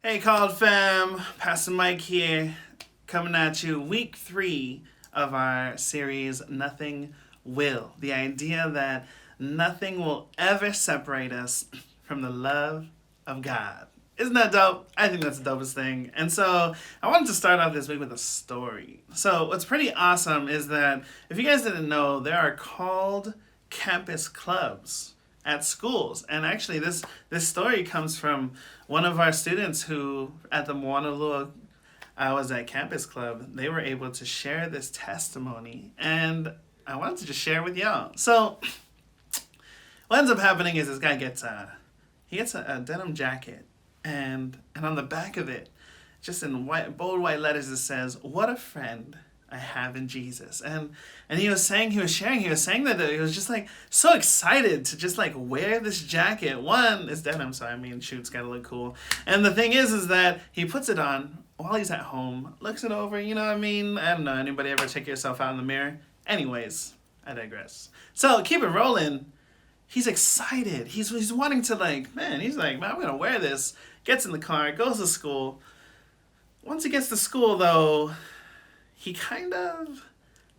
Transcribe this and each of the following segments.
Hey, Called Fam, Pastor Mike here, coming at you week 3 of our series, Nothing Will. The idea that nothing will ever separate us from the love of God. Isn't that dope? I think that's the dopest thing. And so I wanted to start off this week with a story. So what's pretty awesome is that if you guys didn't know, there are called campus clubs at schools. And actually this story comes from one of our students who at the Moanalua I was at campus club. They were able to share this testimony, and I wanted to just share with y'all. So what ends up happening is this guy gets a denim jacket, and on the back of it, just in bold white letters, it says, "What a friend I have in Jesus." And he was saying that he was just like so excited to just like wear this jacket. One, it's denim, so I mean, shoot, it's gotta look cool. And the thing is that he puts it on while he's at home, looks it over. You know what I mean? I don't know. Anybody ever check yourself out in the mirror? Anyways, I digress. So keep it rolling. He's excited. He's wanting to he's like, man, I'm gonna wear this. Gets in the car, goes to school. Once he gets to school, though, he kind of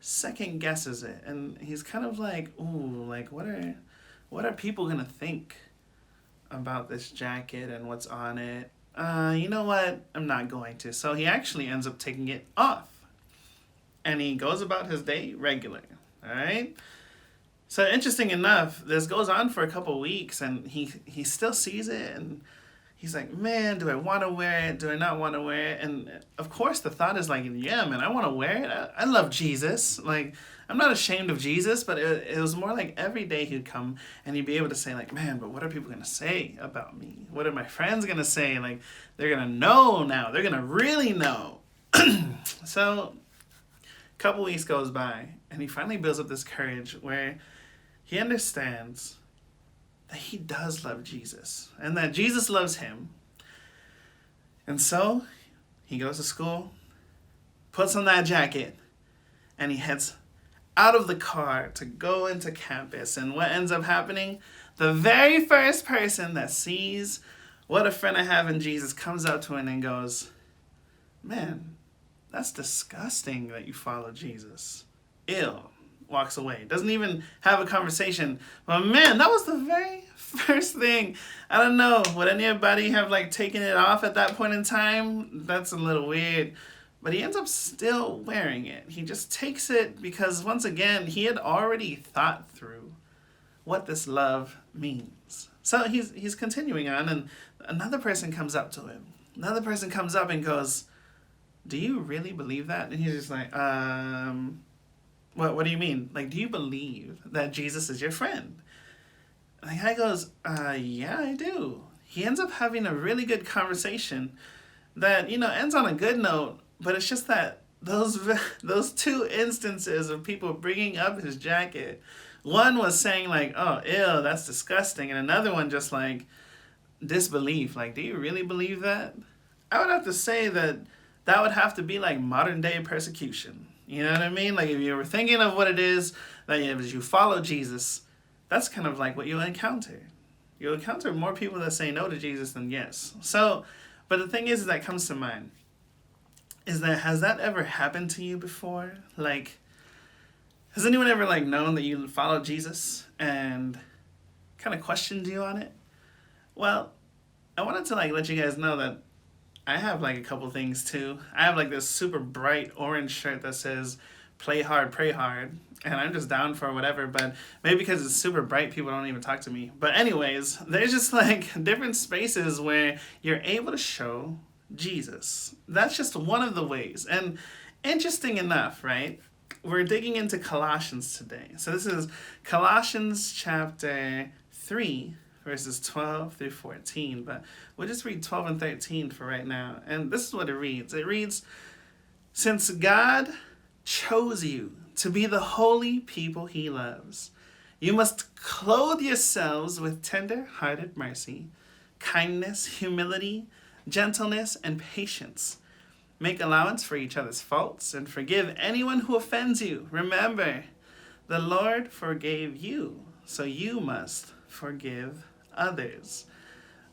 second guesses it, and he's kind of like, ooh, like what are people gonna think about this jacket and what's on it? You know what? I'm not going to. So he actually ends up taking it off, and he goes about his day regular. All right. So interesting enough, this goes on for a couple weeks, and he still sees it, and he's like, man, do I want to wear it? Do I not want to wear it? And of course, the thought is like, yeah, man, I want to wear it. I love Jesus. Like, I'm not ashamed of Jesus, but it was more like every day he'd come and he'd be able to say like, man, but what are people going to say about me? What are my friends going to say? Like, they're going to know now. They're going to really know. So a couple weeks goes by, and he finally builds up this courage where he understands that he does love Jesus and that Jesus loves him. And so he goes to school, puts on that jacket, and he heads out of the car to go into campus. And what ends up happening? The very first person that sees what a friend I have in Jesus comes up to him and goes, man, that's disgusting that you follow Jesus. Ew. Walks away. Doesn't even have a conversation. But man, that was the very first thing. I don't know. Would anybody have like taken it off at that point in time? That's a little weird. But he ends up still wearing it. He just takes it because once again, he had already thought through what this love means. So he's continuing on, and another person comes up to him. Another person comes up and goes, do you really believe that? And he's just like, What do you mean? Like, do you believe that Jesus is your friend? And the guy goes, yeah, I do. He ends up having a really good conversation that, ends on a good note, but it's just that those two instances of people bringing up his jacket, one was saying like, oh, ew, that's disgusting, and another one just like disbelief, like, do you really believe that? I would have to say that would have to be like modern day persecution. You know what I mean? Like, if you were thinking of what it is that as you follow Jesus, that's kind of like what you'll encounter. You'll encounter more people that say no to Jesus than yes. So, but the thing is that comes to mind is that, has that ever happened to you before? Like, has anyone ever like known that you follow Jesus and kind of questioned you on it? Well, I wanted to like let you guys know that I have like a couple things too. I have like this super bright orange shirt that says play hard, pray hard. And I'm just down for whatever, but maybe because it's super bright, people don't even talk to me. But anyways, there's just like different spaces where you're able to show Jesus. That's just one of the ways. And interesting enough, right? We're digging into Colossians today. So this is Colossians chapter 3, verses 12 through 14, but we'll just read 12 and 13 for right now. And this is what it reads. It reads, since God chose you to be the holy people he loves, you must clothe yourselves with tender-hearted mercy, kindness, humility, gentleness, and patience. Make allowance for each other's faults and forgive anyone who offends you. Remember, the Lord forgave you, so you must forgive others.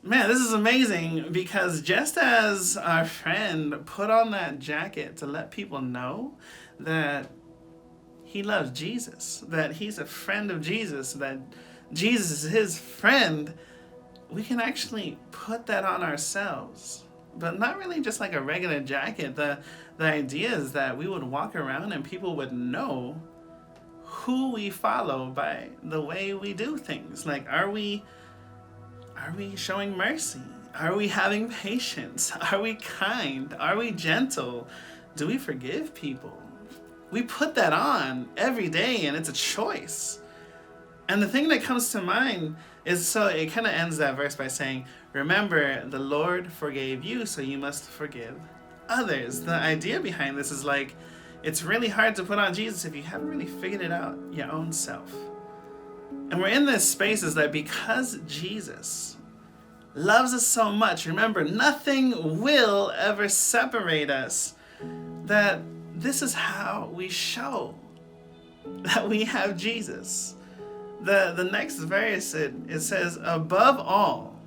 Man, this is amazing because just as our friend put on that jacket to let people know that he loves Jesus, that he's a friend of Jesus, that Jesus is his friend, we can actually put that on ourselves. But not really just like a regular jacket. The idea is that we would walk around and people would know who we follow by the way we do things. Like, are we showing mercy? Are we having patience? Are we kind? Are we gentle? Do we forgive people? We put that on every day, and it's a choice. And the thing that comes to mind is, so it kind of ends that verse by saying, remember, the Lord forgave you, so you must forgive others. The idea behind this is like, it's really hard to put on Jesus if you haven't really figured it out your own self. And we're in this space is that because Jesus loves us so much, remember, nothing will ever separate us, that this is how we show that we have Jesus. The next verse, it says, above all,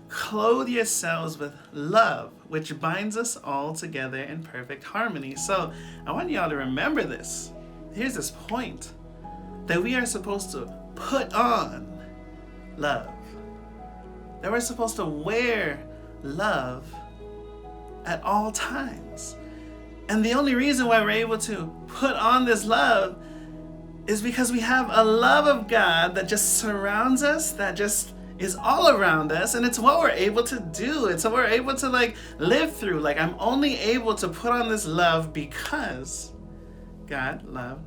clothe yourselves with love, which binds us all together in perfect harmony. So I want y'all to remember this. Here's this point, that we are supposed to put on love. That we're supposed to wear love at all times. And the only reason why we're able to put on this love is because we have a love of God that just surrounds us, that just is all around us, and it's what we're able to do. It's what we're able to like live through. Like, I'm only able to put on this love because God loved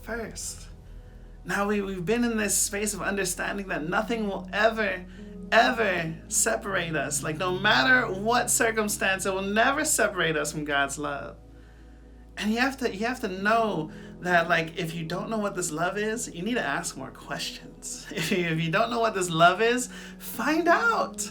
first. Now we've been in this space of understanding that nothing will ever separate us. Like, no matter what circumstance, it will never separate us from God's love. And you have to know that, like, if you don't know what this love is, you need to ask more questions. If you don't know what this love is, find out.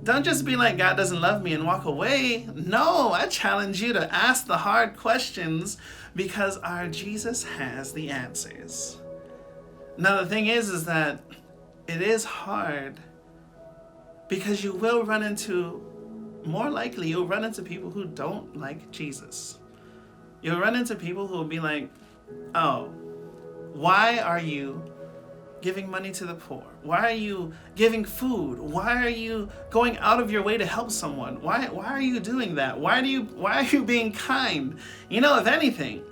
Don't just be like, God doesn't love me, and walk away. No, I challenge you to ask the hard questions, because our Jesus has the answers. Now, the thing is that it is hard, because you will run into, more likely, you'll run into people who don't like Jesus. You'll run into people who will be like, oh, why are you giving money to the poor? Why are you giving food? Why are you going out of your way to help someone? Why are you doing that? Why are you being kind? You know, if anything,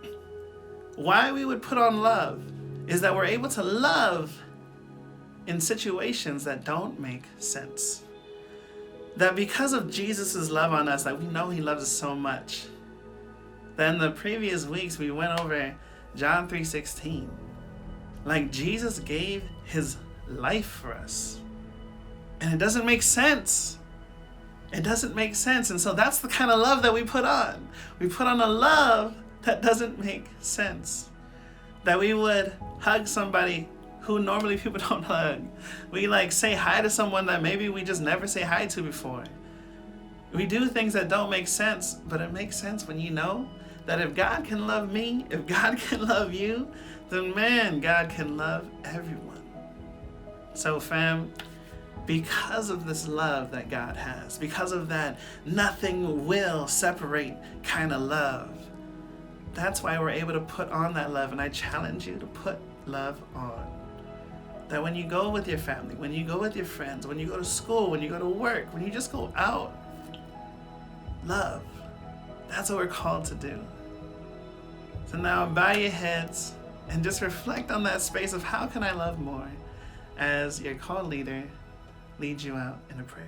why we would put on love is that we're able to love in situations that don't make sense. That because of Jesus' love on us, that we know he loves us so much. Then the previous weeks we went over John 3:16. Like, Jesus gave his life for us. And it doesn't make sense. It doesn't make sense. And so that's the kind of love that we put on. We put on a love that doesn't make sense. That we would hug somebody who normally people don't hug. We like say hi to someone that maybe we just never say hi to before. We do things that don't make sense, but it makes sense when you know that if God can love me, if God can love you, then man, God can love everyone. So fam, because of this love that God has, because of that nothing will separate kind of love, that's why we're able to put on that love. And I challenge you to put love on. That when you go with your family, when you go with your friends, when you go to school, when you go to work, when you just go out, love. That's what we're called to do. So now bow your heads and just reflect on that space of how can I love more as your call leader leads you out in a prayer.